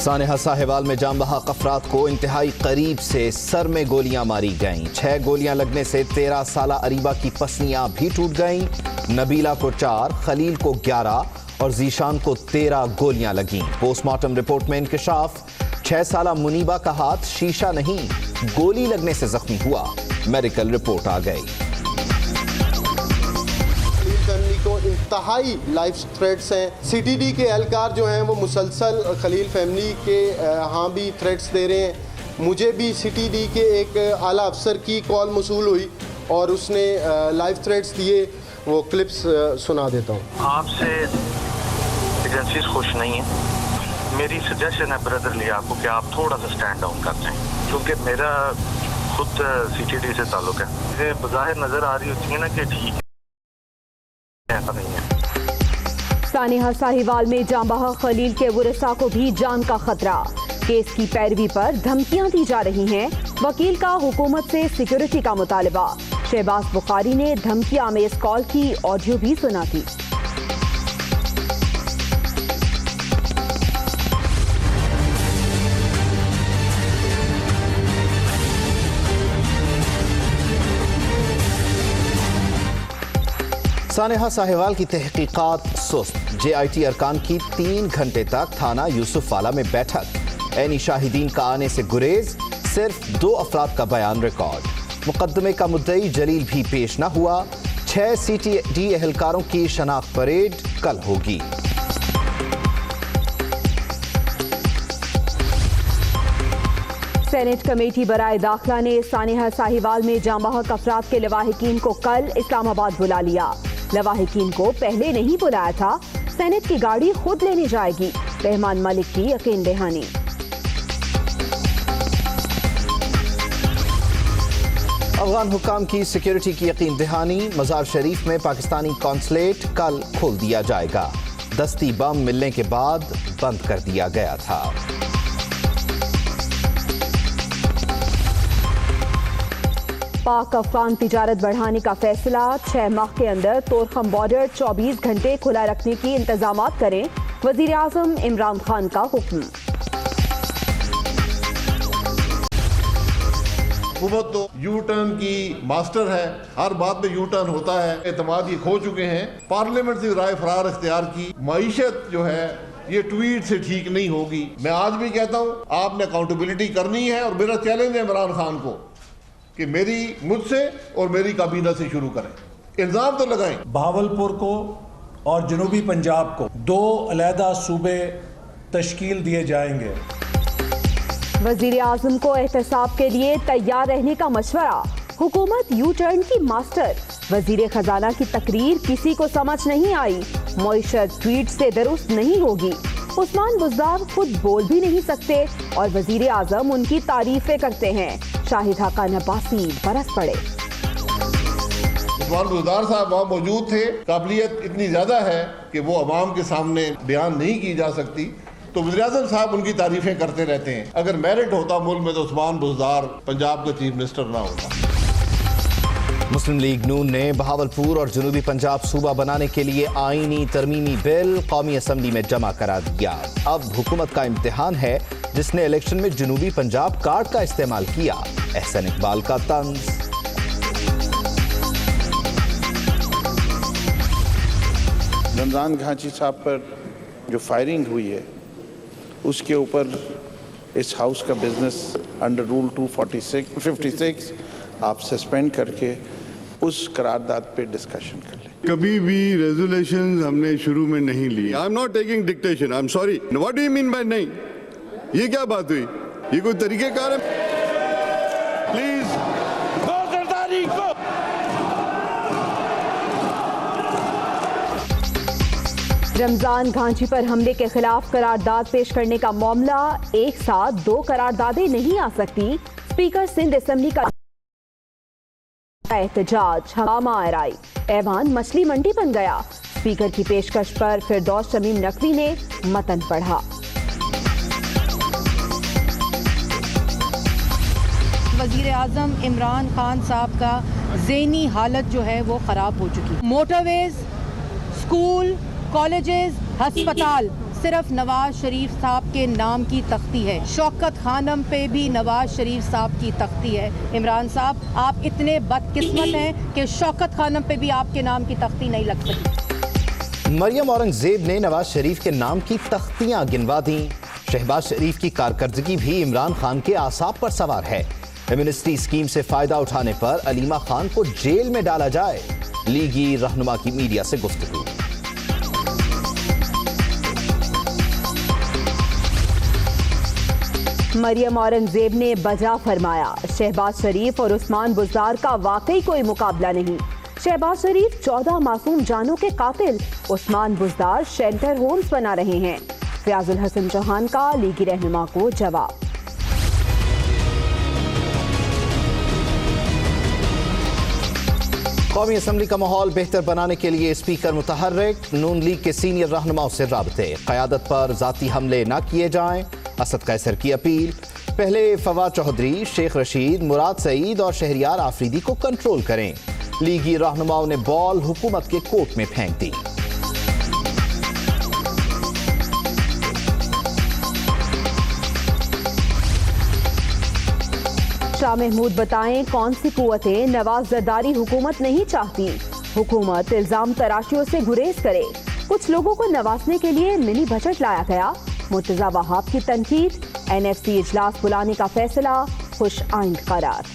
सानेहा साहिवाल में जाम बहक अफराद को इंतहाई करीब से सर में गोलियां मारी गईं। 6 गोलियां लगने से 13 साला अरीबा की पसलियां भी टूट गईं। नबीला को 4, खलील को 11 और जीशान को 13 गोलियां लगीं। पोस्टमार्टम रिपोर्ट में इंकशाफ, 6 साला मुनीबा का हाथ शीशा नहीं गोली लगने से जख्मी हुआ। मेडिकल रिपोर्ट आ गई। फैमिली को इंतहाई लाइफ थ्रेट्स हैं। सीटीडी के एहलकार जो हैं वो मुसलसल खलील फैमिली के यहाँ भी थ्रेट्स दे रहे हैं। मुझे भी सीटीडी के एक आला अफसर की कॉल मसूल हुई और उसने लाइफ थ्रेट्स दिए। वो क्लिप्स सुना देता हूँ। आपसे एजेंसीज खुश नहीं है। मेरी सजेशन है ब्रदरली आपको कि आप थोड़ा सा स्टैंड डाउन कर जाएं, क्योंकि मेरा खुद सीटीडी से ताल्लुक है। मुझे बज़ाहिर नज़र आ रही होती है ना कि ठीक है, ऐसा नहीं है। सानेहा साहिवाल में जाम बहक खलील के वरसा को भी जान का खतरा। केस की पैरवी पर धमकियां दी जा रही हैं। वकील का हुकूमत से सिक्योरिटी का मुतालबा। शहबाज बुखारी ने धमकी आमेज कॉल की ऑडियो भी सुना थी। सानेहा साहिवाल की तहकीकात सुस्त। JIT अरकान की 3 घंटे तक थाना यूसुफ वाला में बैठक। ऐनी शाहिदीन का आने से गुरेज, सिर्फ 2 अफराद का बयान रिकॉर्ड। मुकदमे का मुद्दई जलील भी पेश न हुआ। 6 CTD एहलकारों की शनाख्त परेड कल होगी। सेनेट कमेटी बराए दाखिला ने सानेहा साहिवाल में जाम बहक अफराद के लवाहिकीन को कल इस्लामाबाद बुला लिया। लवाहिकीन को पहले नहीं बुलाया था। सेनेट की गाड़ी खुद लेने जाएगी। रहमान मलिक की यकीन दहानी। अफगान हुक्काम की सिक्योरिटी की यकीन दहानी। मज़ार शरीफ में पाकिस्तानी कॉन्सुलेट कल खोल दिया जाएगा। दस्ती बम मिलने के बाद बंद कर दिया गया था। पाक अफगान तिजारत बढ़ाने का फैसला। 6 माह के अंदर तोरखम बॉर्डर 24 घंटे खुला रखने की इंतजामात करें। वजीर आजम इमरान खान का हुक्म। हुकूमत तो यू टर्न की मास्टर है, हर बात में यू टर्न होता है। एतमाद ये खो चुके हैं। पार्लियामेंट से राय फरार इख्तियार की। मईशत जो है ये ट्वीट से ठीक नहीं होगी। मैं आज भी कहता हूँ आपने अकाउंटेबिलिटी करनी है और मेरा चैलेंज है इमरान खान को कि मुझसे और मेरी काबीना से शुरू करें। इल्जाम तो लगाएं। बहावलपुर को और जनूबी पंजाब को 2 अलहदा सूबे तश्कील दिए जाएंगे। वजीर आजम को एहतसाब के लिए तैयार रहने का मशवरा। हुकूमत यू टर्न की मास्टर। वजीर खजाना की तकरीर किसी को समझ नहीं आई। मईशत ट्वीट से दुरुस्त नहीं होगी। उस्मान बुज़दार खुद बोल भी नहीं सकते और वजीर आजम उनकी तारीफें करते हैं। शाहिद हक़ान अब्बासी बरस पड़े। उस्मान बुज़दार साहब वहाँ मौजूद थे। काबिलियत इतनी ज्यादा है कि वो अवाम के सामने बयान नहीं की जा सकती, तो वज़ीर आज़म साहब उनकी तारीफें करते रहते हैं। अगर मेरिट होता मुल्क में तो उस्मान बुज़दार पंजाब का चीफ मिनिस्टर ना होता। मुस्लिम लीग नून ने बहावलपुर और जनूबी पंजाब सूबा बनाने के लिए आईनी तरमीमी बिल कौमी असम्बली में जमा करा दिया। अब हुकूमत का इम्तिहान है जिसने इलेक्शन में जनूबी पंजाब कार्ड का इस्तेमाल किया। एहसन इकबाल का तंज। रमजान घांची साहब पर जो फायरिंग हुई है उसके ऊपर इस हाउस का बिजनेस अंडर रूल 256 आप सस्पेंड करके उस करारदाद पे डिस्कशन कर लें। कभी भी रेजोल्यूशंस हमने शुरू में नहीं ली। I am not taking dictation, I am sorry. What do you mean by नहीं? ये क्या बात हुई? ये कोई तरीकेकार है? प्लीज रमजान घांची पर हमले के खिलाफ करारदाद पेश करने का मामला। एक साथ 2 करारदादें नहीं आ सकती। स्पीकर सिंध असेंबली का एहतजाज। हंगामा आराई। ऐवान मछली मंडी बन गया। स्पीकर की पेशकश पर फिरदौस शमीम नकवी ने मतन पढ़ा। वजीर आजम इमरान खान साहब का ज़हनी हालत जो है वो ख़राब हो चुकी है। मोटरवेज, स्कूल, कॉलेजेस, अस्पताल सिर्फ नवाज शरीफ साहब के नाम की तख्ती है, शौकत खानम पे भी नवाज शरीफ साहब की तख्ती है। इमरान साहब, आप इतने बदकिस्मत हैं कि शौकत खानम पे भी आपके नाम की तख्ती नहीं लग सकी। मरियम औरंगजेब ने नवाज शरीफ के नाम की तख्तियां गिनवा दी। शहबाज शरीफ की कारकर्दगी भी इमरान खान के आसाब पर सवार है। एमनेस्टी स्कीम से फायदा उठाने पर अलीमा खान को जेल में डाला जाए, लीगी रहनुमा की मीडिया से गुफ्तगू। मरियम औरंगजेब ने बजा फरमाया, शहबाज शरीफ और उस्मान बुज़दार का वाकई कोई मुकाबला नहीं। शहबाज शरीफ 14 मासूम जानों के कातिल, उस्मान बुज़दार शेल्टर होम्स बना रहे हैं। फयाजुल हसन चौहान का लीगी रहनुमा को जवाब। कौमी असम्बली का माहौल बेहतर बनाने के लिए स्पीकर मुतहर्रिक, नून लीग के सीनियर रहनुमाओं से राबते, क़यादत पर ज़ाती हमले न किए जाएं, असद कैसर की अपील। पहले फवाद चौधरी, शेख रशीद, मुराद सईद और शहरियार आफरीदी को कंट्रोल करें। लीगी रहनुमाओं ने बॉल हुकूमत के कोर्ट में फेंक दी। शाह महमूद बताएं, कौन सी कुव्वतें नवाज जरदारी हुकूमत नहीं चाहती। हुकूमत इल्जाम तराशियों से गुरेज करे। कुछ लोगों को नवाजने के लिए मिनी बजट लाया गया। मुर्तजा वहाब की तनकीद। NFC इजलास बुलाने का फैसला खुश आइंद करार।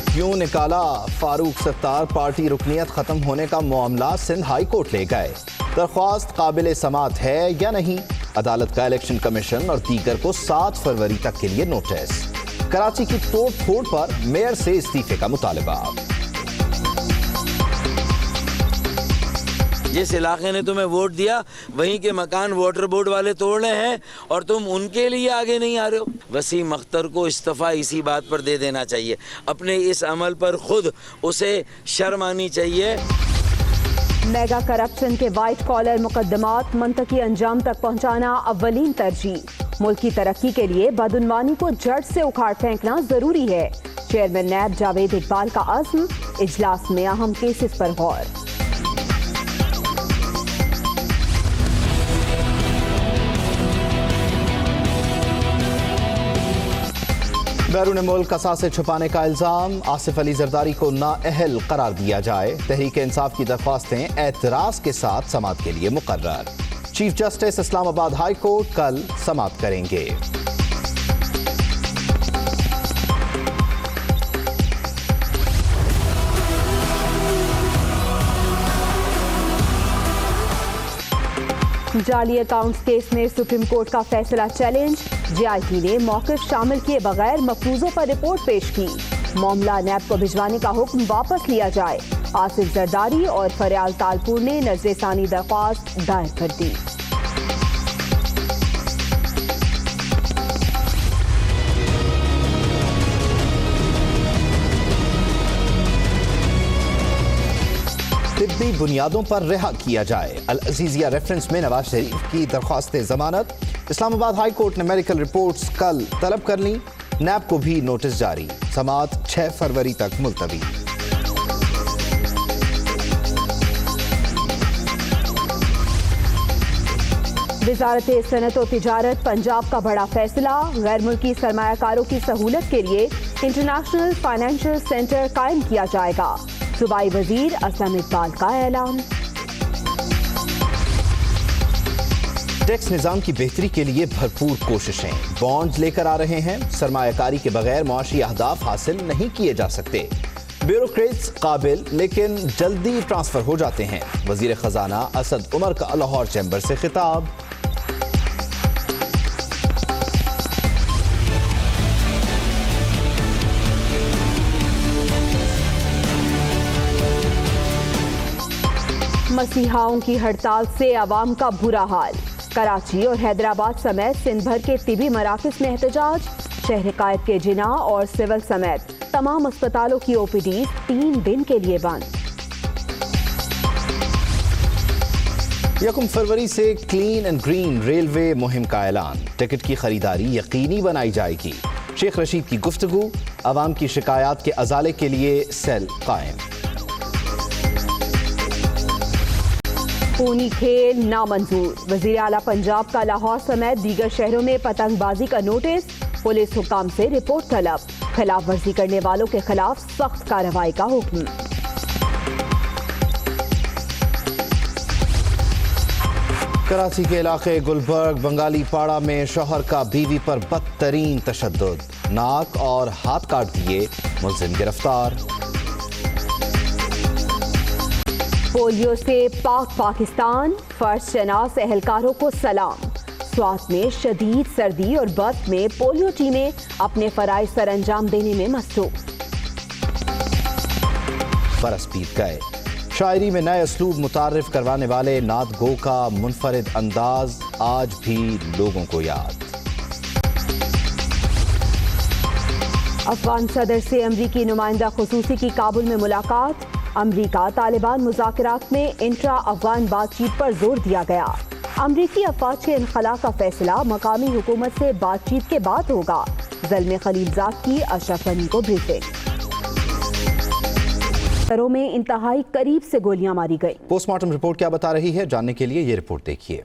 क्यों निकाला? फारूक सत्तार पार्टी रुकनियत खत्म होने का मामला सिंध हाई कोर्ट ले गए। दरख्वास्त काबिल समात है या नहीं? अदालत का इलेक्शन कमीशन और दीगर को 7 फरवरी तक के लिए नोटिस। कराची की तोड़ फोड़ पर मेयर से इस्तीफे का मुतालबा। जिस इलाके ने तुम्हें वोट दिया वहीं के मकान वाटर बोर्ड वाले तोड़ रहे हैं और तुम उनके लिए आगे नहीं आ रहे हो। वसीम अख्तर को इस्तीफा इसी बात पर दे देना चाहिए। अपने इस अमल पर खुद उसे शर्म आनी चाहिए। मेगा करप्शन के वाइट कॉलर मुकदमात मंतकी अंजाम तक पहुंचाना अव्वलीन तरजीह। मुल्क की तरक्की के लिए बदउनवानी को जड़ से उखाड़ फेंकना जरूरी है। चेयरमैन नैब जावेद इकबाल का अज़्म। इजलास में अहम केसेस पर गौर। बैरून मुल्क असासे छुपाने का इल्जाम। आसिफ अली जरदारी को नाअहल करार दिया जाए। तहरीक इंसाफ की दरख्वास्तें एतराज के साथ समाअत के लिए मुकर्रर। Chief justice Islamabad high court कल समाअत करेंगे। जाली अकाउंट्स केस में सुप्रीम कोर्ट का फैसला चैलेंज। JIT ने मौक़िफ़ शामिल किए बगैर मफरूज़ों पर रिपोर्ट पेश की। मामला नैब को भिजवाने का हुक्म वापस लिया जाए। आसिफ जरदारी और फरियाल तालपुर ने नजरसानी दरख्वास्त दायर कर दी। तिब्बी बुनियादों पर रिहा किया जाए। अल अजीजिया रेफरेंस में नवाज शरीफ की दरख्वास्त जमानत। इस्लामाबाद हाई कोर्ट ने मेडिकल रिपोर्ट्स कल तलब कर ली। नैब को भी नोटिस जारी। समाअत 6 फरवरी तक मुलतवी। वजारत सनत और तिजारत पंजाब का बड़ा फैसला। गैर मुल्की सरमायाकारों की सहूलत के लिए इंटरनेशनल फाइनेंशियल सेंटर कायम किया जाएगा। सूबाई वजीर असलम इकबाल का ऐलान। टैक्स निज़ाम की बेहतरी के लिए भरपूर कोशिशें। बॉन्ड्स लेकर आ रहे हैं। सरमायाकारी के बगैर मुआशी अहदाफ हासिल नहीं किए जा सकते। ब्यूरोक्रेट्स काबिल लेकिन जल्दी ट्रांसफर हो जाते हैं। वजीर खजाना असद उमर का लाहौर चैम्बर से खिताब। मसीहाओं की हड़ताल से आवाम का बुरा हाल। कराची और हैदराबाद समेत सिंध भर के तिबी मराकज़ में एहतजाज। शहर कायद के जिना और सिविल समेत तमाम अस्पतालों की OPD 3 दिन के लिए बंद। 1 फरवरी से क्लीन एंड ग्रीन रेलवे मुहिम का ऐलान। टिकट की खरीदारी यकीनी बनाई जाएगी। शेख रशीद की गुफ्तगू। आवाम की शिकायत के अजाले के लिए सेल कायम। खूनी खेल नामंजूर। वजीर आला पंजाब का लाहौर समेत दीगर शहरों में पतंगबाजी का नोटिस। पुलिस हुकाम से रिपोर्ट तलब। खिलाफ वर्जी करने वालों के खिलाफ सख्त कार्रवाई का हुक्म। कराची के इलाके गुलबर्ग बंगाली पाड़ा में शौहर का बीवी पर बदतरीन तशद्दुद, नाक और हाथ काट दिए, मुलजिम गिरफ्तार। पोलियो से पाक पाकिस्तान, फर्स्ट शनास एहलकारों को सलाम। स्वात में शदीद सर्दी और बर्फ में पोलियो टीमें अपने फराइज सर अंजाम देने में मसरूफ। बरस बीत गए, शायरी में नए असलूब मुतारिफ करवाने वाले नात गो का मुनफरिद अंदाज आज भी लोगों को याद। अफगान सदर से अमरीकी नुमाइंदा खुसूसी की काबुल में मुलाकात। अमरीका तालिबान मुज़ाकरात में इंट्रा अफगान बातचीत पर जोर दिया गया। अमरीकी अफवाज के इनखला का फैसला मकामी हुकूमत से बातचीत के बाद होगा। ज़ल्मे खलीलजाद की अशरफ गनी को ब्रीफिंग। घरों में इंतहाई करीब से गोलियां मारी गई। पोस्टमार्टम रिपोर्ट क्या बता रही है, जानने के लिए ये रिपोर्ट देखिए।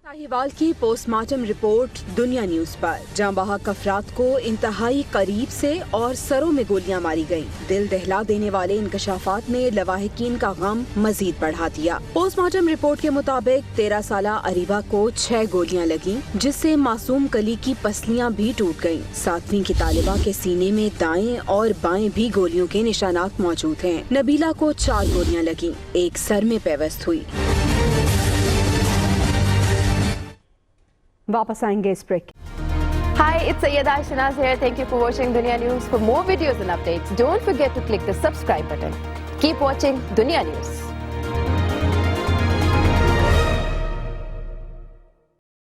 साहिवाल की पोस्टमार्टम रिपोर्ट दुनिया न्यूज पर। जांबाहक अफराद को इंतहाई करीब से और सरों में गोलियां मारी गईं। दिल दहला देने वाले इंकशाफात ने लवाहिकीन का गम मजीद बढ़ा दिया। पोस्टमार्टम रिपोर्ट के मुताबिक 13 साला अरीबा को 6 गोलियां लगीं, जिससे मासूम कली की पसलियां भी टूट गईं। 7वीं की तालिबा के सीने में दाएं और बाएं भी गोलियों के निशानात मौजूद हैं। नबीला को 4 गोलियां लगीं, एक सर में पेवस्त हुई। वापस आएंगे इस break. Hi, it's Sayyeda Shanaz here. Thank you for watching Dunya News. For more videos and updates, don't forget to click the subscribe button. Keep watching Dunya News.